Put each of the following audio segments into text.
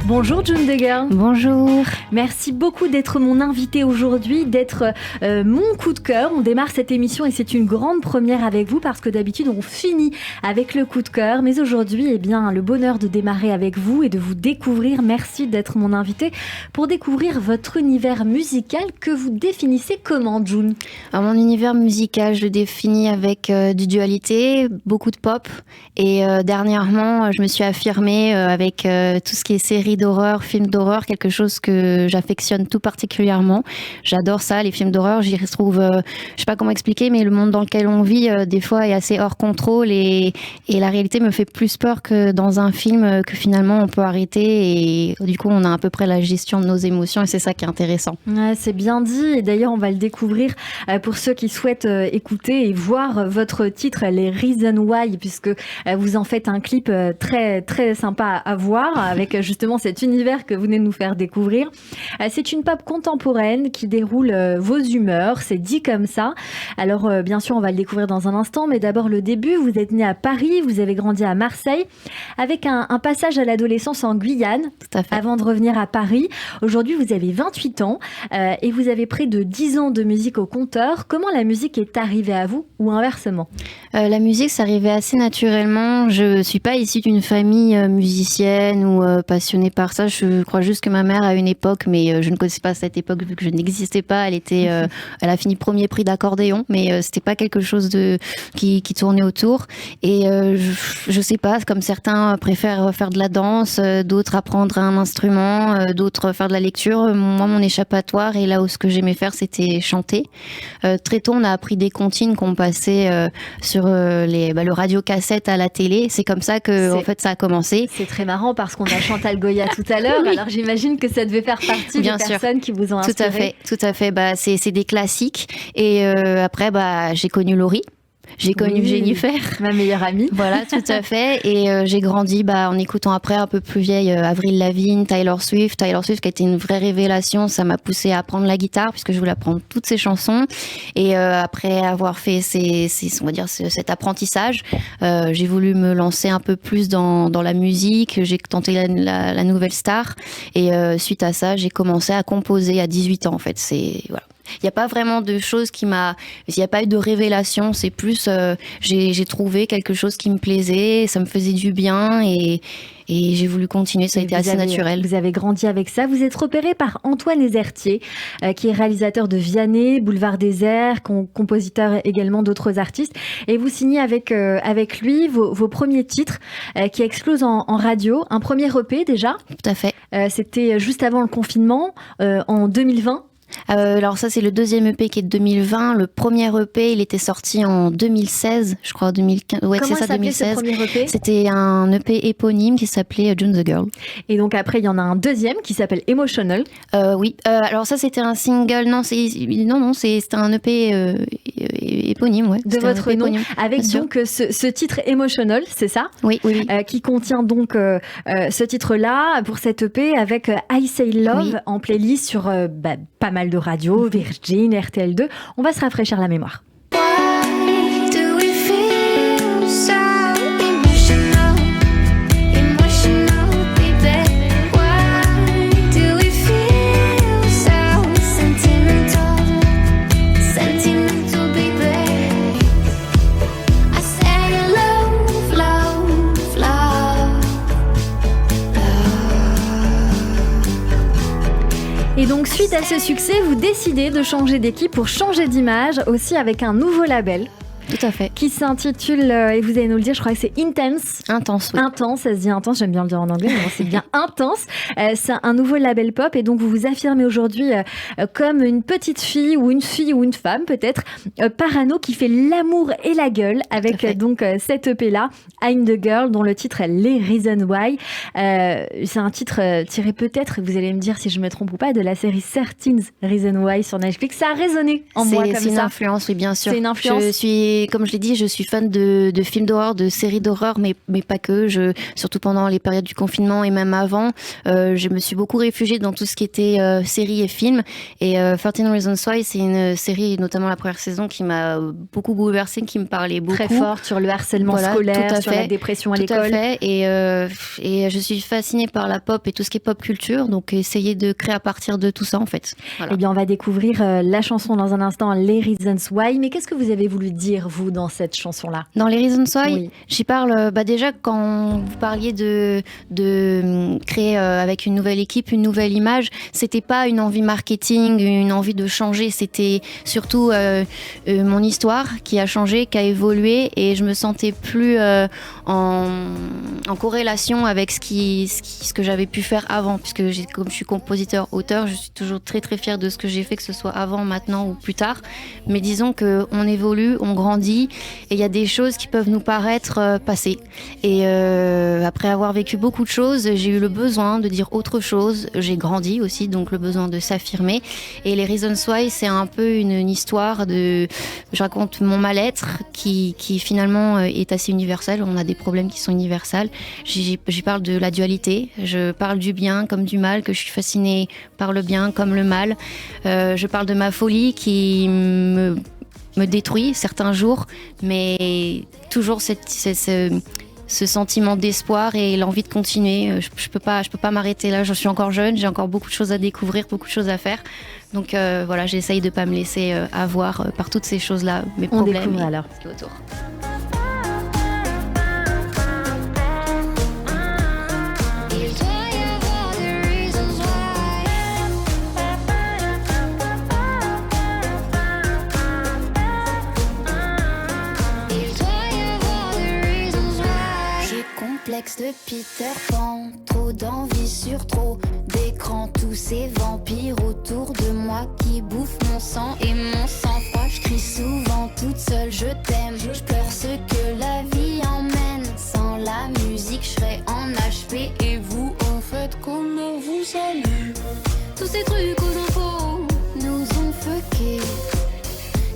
Bonjour June the Girl. Bonjour. Merci beaucoup d'être mon invitée aujourd'hui, d'être mon coup de cœur. On démarre cette émission et c'est une grande première avec vous parce que d'habitude on finit avec le coup de cœur. Mais aujourd'hui, eh bien, le bonheur de démarrer avec vous et de vous découvrir. Merci d'être mon invitée pour découvrir votre univers musical que vous définissez comment, June? Alors, mon univers musical, je le définis avec du dualité, beaucoup de pop. Et dernièrement, je me suis affirmée avec tout ce qui est séries d'horreur, films d'horreur, quelque chose que j'affectionne tout particulièrement. J'adore ça, les films d'horreur. J'y retrouve, je sais pas comment expliquer, mais le monde dans lequel on vit, des fois, est assez hors contrôle et la réalité me fait plus peur que dans un film que finalement on peut arrêter et du coup, on a à peu près la gestion de nos émotions et c'est ça qui est intéressant. Ouais, c'est bien dit et d'ailleurs, on va le découvrir pour ceux qui souhaitent écouter et voir votre titre, les Reasons Why, puisque vous en faites un clip très, très sympa à voir avec justement cet univers que vous venez de nous faire découvrir. C'est une pop contemporaine qui déroule vos humeurs, c'est dit comme ça. Alors bien sûr, on va le découvrir dans un instant, mais d'abord le début. Vous êtes né à Paris, vous avez grandi à Marseille, avec un passage à l'adolescence en Guyane, Tout à fait. avant de revenir à Paris. Aujourd'hui, vous avez 28 ans et vous avez près de 10 ans de musique au compteur. Comment la musique est arrivée à vous ou inversement? La musique, ça arrivait assez naturellement. Je suis pas issue d'une famille musicienne ou passionnée par ça. Je crois juste que ma mère, à une époque, mais je ne connaissais pas cette époque vu que je n'existais pas. Elle a fini premier prix d'accordéon, mais c'était pas quelque chose qui tournait autour. Et je sais pas, comme certains préfèrent faire de la danse, d'autres apprendre un instrument, d'autres faire de la lecture. Moi, mon échappatoire et là où ce que j'aimais faire, c'était chanter. Très tôt, on a appris des comptines qu'on passait sur le radiocassette à la télé. C'est comme ça que en fait ça a commencé. C'est très marrant parce qu'on a Chantal Goya tout à l'heure. Oui. Alors j'imagine que ça devait faire partie Bien des sûr. personnes qui vous ont inspiré. Tout à fait. Bah c'est des classiques. Et après j'ai connu Laurie. J'ai connu Jennifer, ma meilleure amie. Voilà, tout à fait. Et j'ai grandi en écoutant après un peu plus vieille Avril Lavigne, Taylor Swift qui a été une vraie révélation. Ça m'a poussée à apprendre la guitare puisque je voulais apprendre toutes ces chansons. Et après avoir fait on va dire cet apprentissage, j'ai voulu me lancer un peu plus dans la musique. J'ai tenté la nouvelle star. Et suite à ça, j'ai commencé à composer à 18 ans en fait. Voilà. Il n'y a pas vraiment de choses il n'y a pas eu de révélation, c'est plus, j'ai trouvé quelque chose qui me plaisait, ça me faisait du bien et j'ai voulu continuer, ça a été assez naturel. Vous avez grandi avec ça, vous êtes repéré par Antoine Ezertier, qui est réalisateur de Vianney, Boulevard Désert, compositeur également d'autres artistes, et vous signez avec lui vos premiers titres qui explosent en radio, un premier EP déjà. Tout à fait. C'était juste avant le confinement, en 2020. Alors ça c'est le deuxième EP qui est de 2020. Le premier EP il était sorti en 2016, je crois 2015. Ouais, comment c'est ça, 2016. Ce premier EP? C'était un EP éponyme qui s'appelait June the Girl. Et donc après il y en a un deuxième qui s'appelle Emotional. Oui. Alors ça c'était un single. Non, c'était un EP éponyme, ouais. De votre nom, avec donc ce titre Emotional, c'est ça? Oui. Qui contient donc ce titre-là pour cet EP avec I Say Love en playlist sur pas mal de radios, Virgin, RTL2. On va se rafraîchir la mémoire. Et donc, suite à ce succès, vous décidez de changer d'équipe pour changer d'image, aussi avec un nouveau label. Tout à fait. Qui s'intitule, et vous allez nous le dire, je crois que c'est Intense. Intense, oui. Intense, ça se dit intense, j'aime bien le dire en anglais, mais bon, c'est bien Intense. C'est un nouveau label pop et donc vous vous affirmez aujourd'hui comme une petite fille ou une femme peut-être, parano qui fait l'amour et la gueule avec donc cette EP-là, I'm the Girl, dont le titre est Les Reasons Why. C'est un titre tiré peut-être, vous allez me dire si je me trompe ou pas, de la série 13 Reasons Why sur Netflix. Ça a résonné en moi comme ça. C'est une influence, oui, bien sûr. C'est une influence. Je suis comme je l'ai dit, je suis fan de films d'horreur, de séries d'horreur, mais pas que. Surtout pendant les périodes du confinement et même avant, je me suis beaucoup réfugiée dans tout ce qui était séries et films. Et 13 Reasons Why, c'est une série, notamment la première saison, qui m'a beaucoup bouleversée, qui me parlait beaucoup. Très forte sur le harcèlement scolaire, sur la dépression à l'école. Tout à fait. Et je suis fascinée par la pop et tout ce qui est pop culture, donc essayer de créer à partir de tout ça, en fait. Voilà. Eh bien, on va découvrir la chanson dans un instant, Les Reasons Why. Mais qu'est-ce que vous avez voulu dire, vous, dans cette chanson-là ? Dans Les Reasons Why, oui. J'y parle déjà quand vous parliez de créer avec une nouvelle équipe, une nouvelle image. C'était pas une envie marketing, une envie de changer. C'était surtout mon histoire qui a changé, qui a évolué, et je me sentais plus en corrélation avec ce que j'avais pu faire avant, puisque comme je suis compositeur-auteur, je suis toujours très très fière de ce que j'ai fait, que ce soit avant, maintenant ou plus tard. Mais disons qu'on évolue, on grandit, et il y a des choses qui peuvent nous paraître passées. Et après avoir vécu beaucoup de choses, j'ai eu le besoin de dire autre chose. J'ai grandi aussi, donc le besoin de s'affirmer. Et les Reasons Why, c'est un peu une histoire je raconte mon mal-être qui finalement est assez universel. On a des problèmes qui sont universels. J'y parle de la dualité. Je parle du bien comme du mal, que je suis fascinée par le bien comme le mal. Je parle de ma folie qui me détruit certains jours, mais toujours ce sentiment d'espoir et l'envie de continuer. Je peux pas m'arrêter là. Je suis encore jeune, j'ai encore beaucoup de choses à découvrir, beaucoup de choses à faire. Donc voilà, j'essaye de pas me laisser avoir par toutes ces choses-là, mes problèmes. On découvre alors. Ce qui est autour. De Peter Pan, trop d'envie sur trop d'écran, tous ces vampires autour de moi qui bouffent mon sang et mon sang-froid. Je crie souvent toute seule, je t'aime, je pleure ce que la vie emmène. Sans la musique, je serais en HP et vous, en fait, comment vous allez? Tous ces trucs aux infos nous ont fuckés.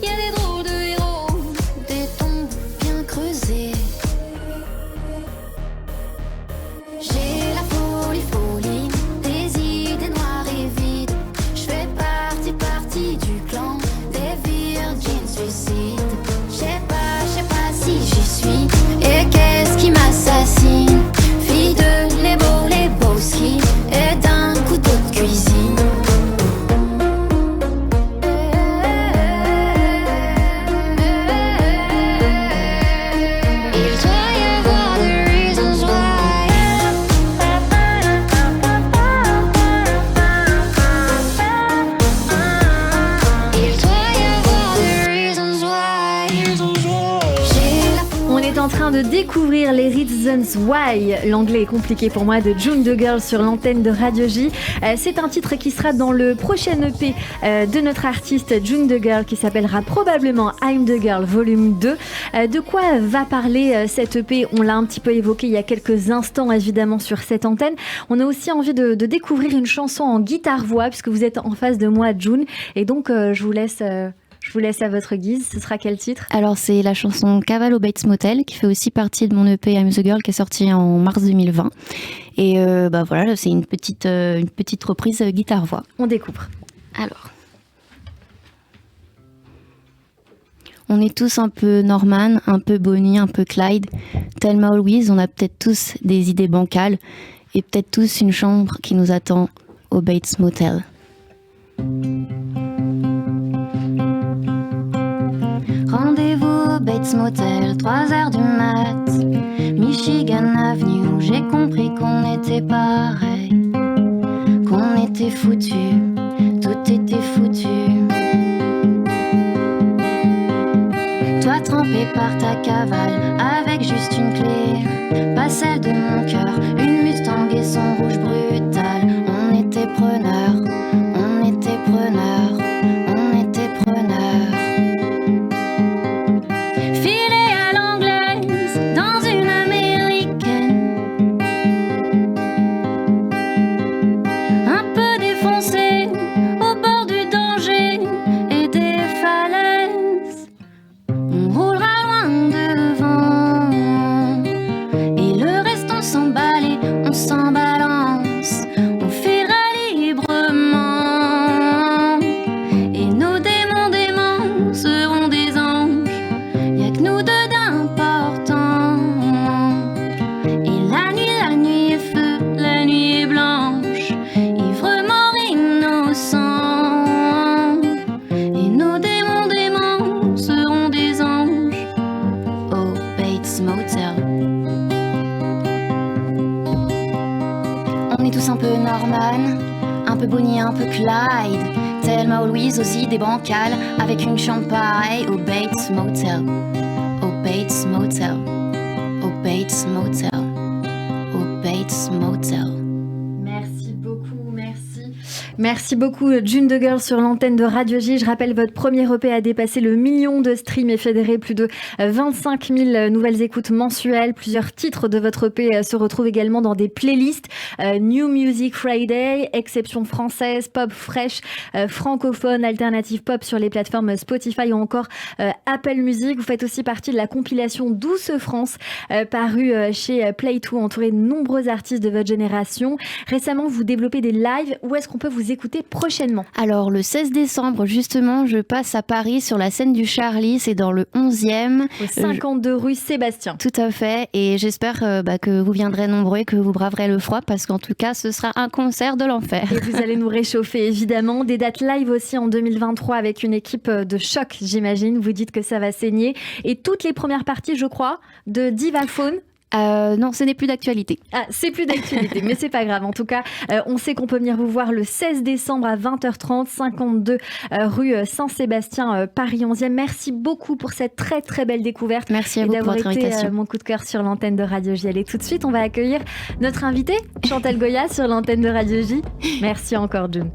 Y'a des drôles de héros, des tombes bien creusées. J'ai la folie, des idées noires et vides. Je fais partie du clan des virgins suicides. Je sais pas si j'y suis. Et qu'est-ce qui m'assassine? Fille de les beaux skis et d'un couteau de cuisine. En train de découvrir les Reasons Why, l'anglais est compliqué pour moi, de June the Girl sur l'antenne de Radio J. C'est un titre qui sera dans le prochain EP de notre artiste June the Girl, qui s'appellera probablement I'm the Girl volume 2. De quoi va parler cet EP? On l'a un petit peu évoqué il y a quelques instants évidemment sur cette antenne. On a aussi envie de découvrir une chanson en guitare-voix puisque vous êtes en face de moi, June, et donc je vous laisse à votre guise. Ce sera quel titre? Alors, c'est la chanson Caval au Bates Motel, qui fait aussi partie de mon EP I'm the Girl, qui est sorti en mars 2020. Et voilà, c'est une petite reprise guitare-voix. On découvre. Alors. On est tous un peu Norman, un peu Bonnie, un peu Clyde. Thelma Louise, on a peut-être tous des idées bancales et peut-être tous une chambre qui nous attend au Bates Motel. Rendez-vous au Bates Motel, 3h du mat, Michigan Avenue, j'ai compris qu'on était pareil, qu'on était foutus, tout était foutu. Toi trempé par ta cavale, avec juste une clé, pas celle de mon cœur, une Mustang et son rouge brutal. On était preneurs, on était preneurs, on était preneurs. On roulera est tous un peu Norman, un peu Bonnie, un peu Clyde. Thelma ou Louise aussi des bancales, avec une chambre pareille au Bates Motel. Au Bates Motel. Au Bates Motel. Au Bates Motel. Merci beaucoup, merci. Merci beaucoup, June the Girl sur l'antenne de Radio J. Je rappelle, votre premier EP a dépassé le 1 million de streams et fédéré plus de 25 000 nouvelles écoutes mensuelles. Plusieurs titres de votre EP se retrouvent également dans des playlists. New Music Friday, exception française, pop fresh, francophone, alternative pop sur les plateformes Spotify ou encore Apple Music. Vous faites aussi partie de la compilation Douce France, parue chez Play2, entourée de nombreux artistes de votre génération. Récemment, vous développez des lives. Où est-ce qu'on peut vous écouter prochainement? Alors, le 16 décembre, justement, je passe à Paris sur la scène du Charlie. C'est dans le 11e. Au 52 rue Sébastien. Tout à fait. Et j'espère que vous viendrez nombreux et que vous braverez le froid parce qu'en tout cas, ce sera un concert de l'enfer. Et vous allez nous réchauffer, évidemment. Des dates live aussi en 2023 avec une équipe de choc, j'imagine. Vous dites que ça va saigner. Et toutes les premières parties, je crois, de Divaphone. Non, ce n'est plus d'actualité. Ah, c'est plus d'actualité, mais c'est pas grave. En tout cas, on sait qu'on peut venir vous voir le 16 décembre à 20h30, 52 rue Saint-Sébastien, Paris 11e. Merci beaucoup pour cette très très belle découverte. Merci à vous pour votre invitation. Mon coup de cœur sur l'antenne de Radio J. Allez, tout de suite, on va accueillir notre invitée, Chantal Goya, sur l'antenne de Radio J. Merci encore, June.